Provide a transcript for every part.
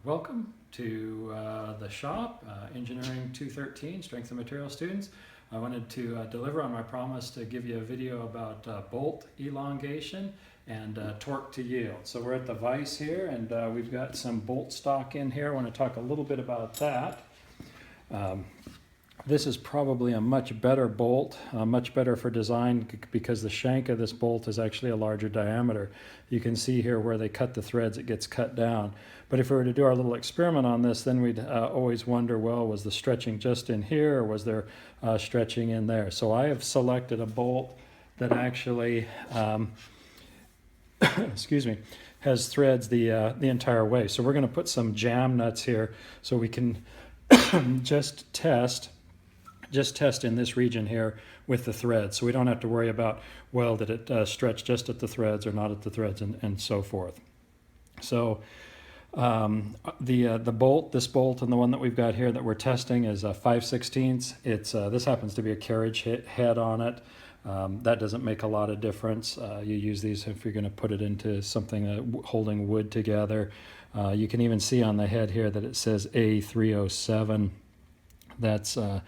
Welcome to the shop, Engineering 213, Strength and Material students. I wanted to deliver on my promise to give you a video about bolt elongation and torque to yield. So we're at the vise here, and we've got some bolt stock in here. I want to talk a little bit about that. This is probably a much better bolt, much better for design because the shank of this bolt is actually a larger diameter. You can see here where they cut the threads, it gets cut down. But if we were to do our little experiment on this, then we'd always wonder, well, was the stretching just in here or was there stretching in there? So I have selected a bolt that actually, excuse me, has threads the entire way. So we're going to put some jam nuts here so we can just test in this region here with the threads, so we don't have to worry about, well, did it stretch just at the threads or not at the threads, and so forth. So the bolt, this bolt and the one that we've got here that we're testing is 5/16. It's this happens to be a carriage head on it. That doesn't make a lot of difference. You use these if you're going to put it into something holding wood together. You can even see on the head here that it says A307. That's a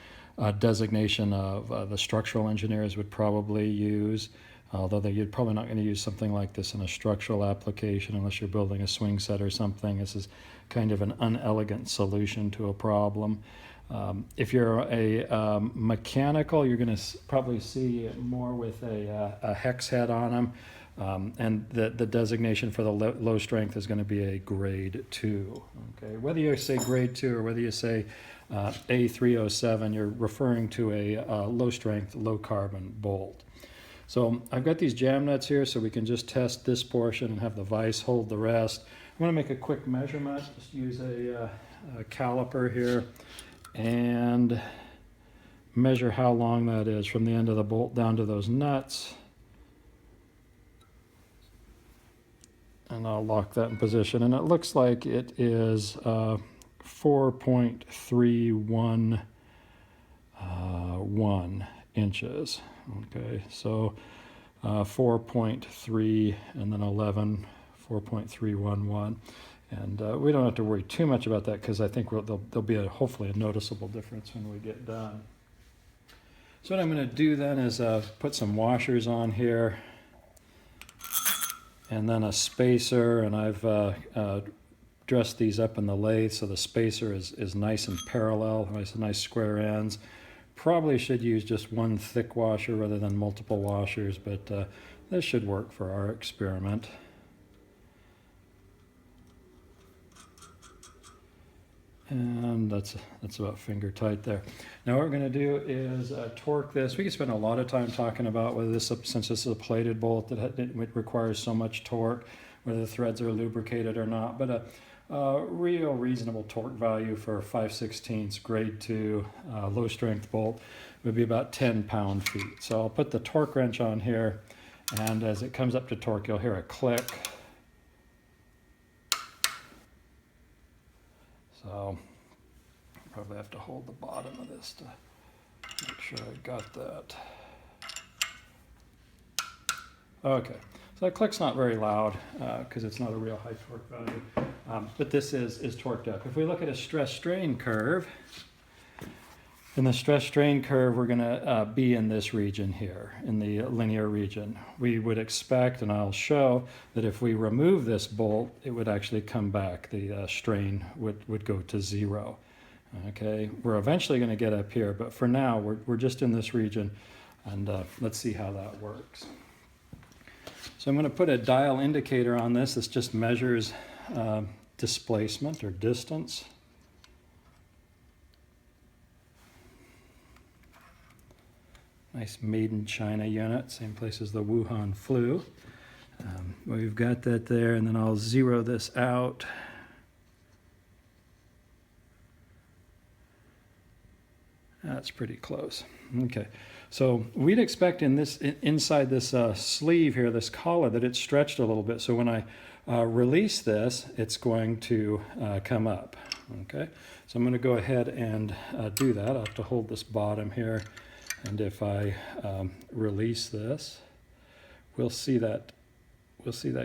designation of the structural engineers would probably use, although you're probably not going to use something like this in a structural application unless you're building a swing set or something. This is kind of an unelegant solution to a problem. If you're a mechanical, you're going to probably see it more with a hex head on them. And the designation for the low strength is going to be a grade 2. Okay, whether you say grade 2 or whether you say A307, you're referring to a low strength, low carbon bolt. So I've got these jam nuts here so we can just test this portion and have the vise hold the rest. I'm going to make a quick measurement. Just use a caliper here and measure how long that is from the end of the bolt down to those nuts. And I'll lock that in position, and it looks like it is 4.311 inches. Okay, so 4.3 and then 11, 4.311. And we don't have to worry too much about that because I think there'll be hopefully a noticeable difference when we get done. So what I'm going to do then is put some washers on here, and then a spacer, and I've dressed these up in the lathe so the spacer is nice and parallel, nice square ends. Probably should use just one thick washer rather than multiple washers, but this should work for our experiment. And that's about finger tight there. Now what we're going to do is torque this. We could spend a lot of time talking about whether this, since this is a plated bolt, that it requires so much torque, whether the threads are lubricated or not. But a real reasonable torque value for a 5/16 grade 2 low strength bolt would be about 10 pound-feet. So I'll put the torque wrench on here, and as it comes up to torque, you'll hear a click. So probably have to hold the bottom of this to make sure I got that. Okay, so that click's not very loud because it's not a real high torque value, but this is torqued up. If we look at a stress-strain curve, in the stress-strain curve, we're going to be in this region here, in the linear region. We would expect, and I'll show, that if we remove this bolt, it would actually come back. The strain would go to 0. Okay, we're eventually going to get up here, but for now, we're just in this region, and let's see how that works. So I'm going to put a dial indicator on this. This just measures displacement or distance. Nice made in China unit, same place as the Wuhan flu. We've got that there, and then I'll zero this out. That's pretty close. Okay, so we'd expect inside this sleeve here, this collar, that it's stretched a little bit. So when I release this, it's going to come up. Okay, so I'm going to go ahead and do that. I'll have to hold this bottom here. And if I release this, we'll see that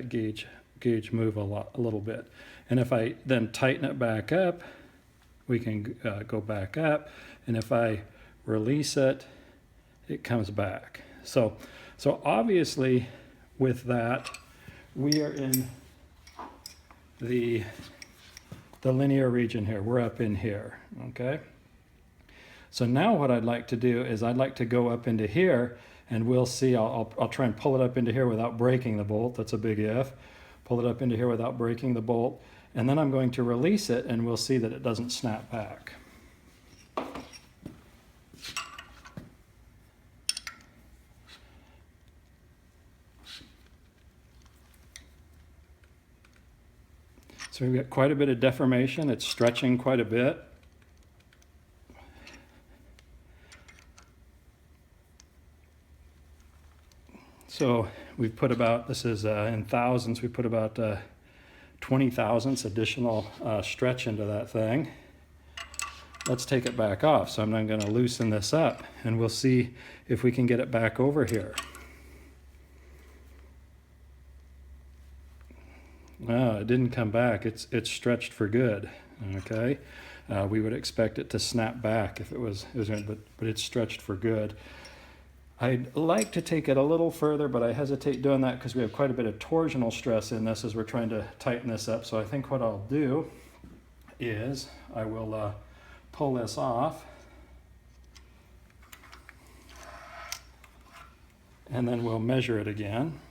gauge gauge move a little bit. And if I then tighten it back up, we can go back up. And if I release it, it comes back. So obviously with that, we are in the linear region here. We're up in here, okay? So now what I'd like to do is I'd like to go up into here, and we'll see, I'll try and pull it up into here without breaking the bolt. That's a big if. Pull it up into here without breaking the bolt. And then I'm going to release it, and we'll see that it doesn't snap back. So we've got quite a bit of deformation. It's stretching quite a bit. So we've put about, this is in thousands, we put about 20 thousandths additional stretch into that thing. Let's take it back off. So I'm then going to loosen this up, and we'll see if we can get it back over here. No, it didn't come back. It's stretched for good. Okay, we would expect it to snap back if it was but it's stretched for good. I'd like to take it a little further, but I hesitate doing that because we have quite a bit of torsional stress in this as we're trying to tighten this up. So I think what I'll do is I will pull this off, and then we'll measure it again.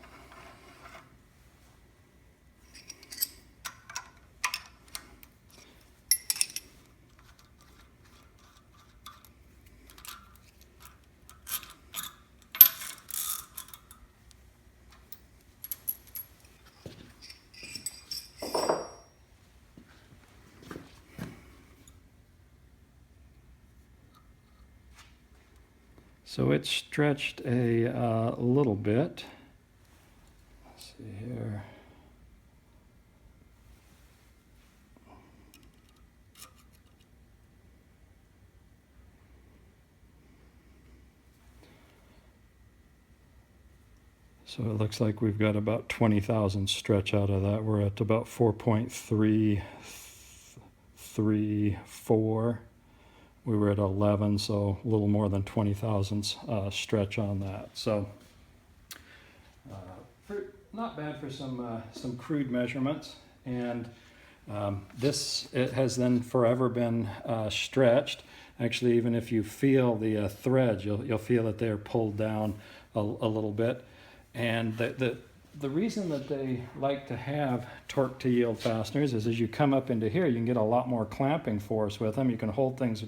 So it's stretched a little bit. Let's see here. So it looks like we've got about 20,000 stretch out of that. We're at about 4.334. We were at 11, so a little more than 20 thousandths stretch on that. So not bad for some crude measurements. And it has then forever been stretched. Actually, even if you feel the threads, you'll feel that they're pulled down a little bit. And the reason that they like to have torque to yield fasteners is as you come up into here, you can get a lot more clamping force with them. You can hold things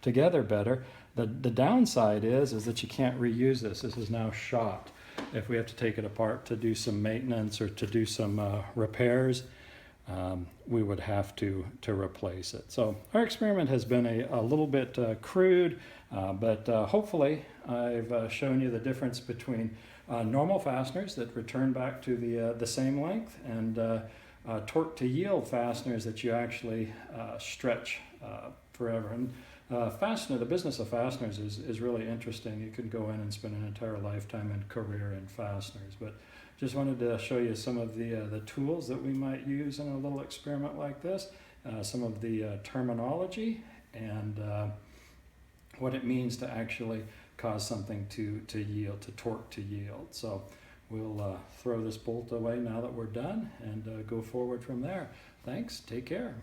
together better. The downside is that you can't reuse this. This is now shot. If we have to take it apart to do some maintenance or to do some repairs, we would have to replace it. So our experiment has been a little bit crude, but hopefully I've shown you the difference between normal fasteners that return back to the same length and torque to yield fasteners that you actually stretch forever. And the business of fasteners is really interesting. You can go in and spend an entire lifetime and career in fasteners. But just wanted to show you some of the tools that we might use in a little experiment like this, some of the terminology, and what it means to actually cause something to yield, to torque to yield. So we'll throw this bolt away now that we're done and go forward from there. Thanks. Take care.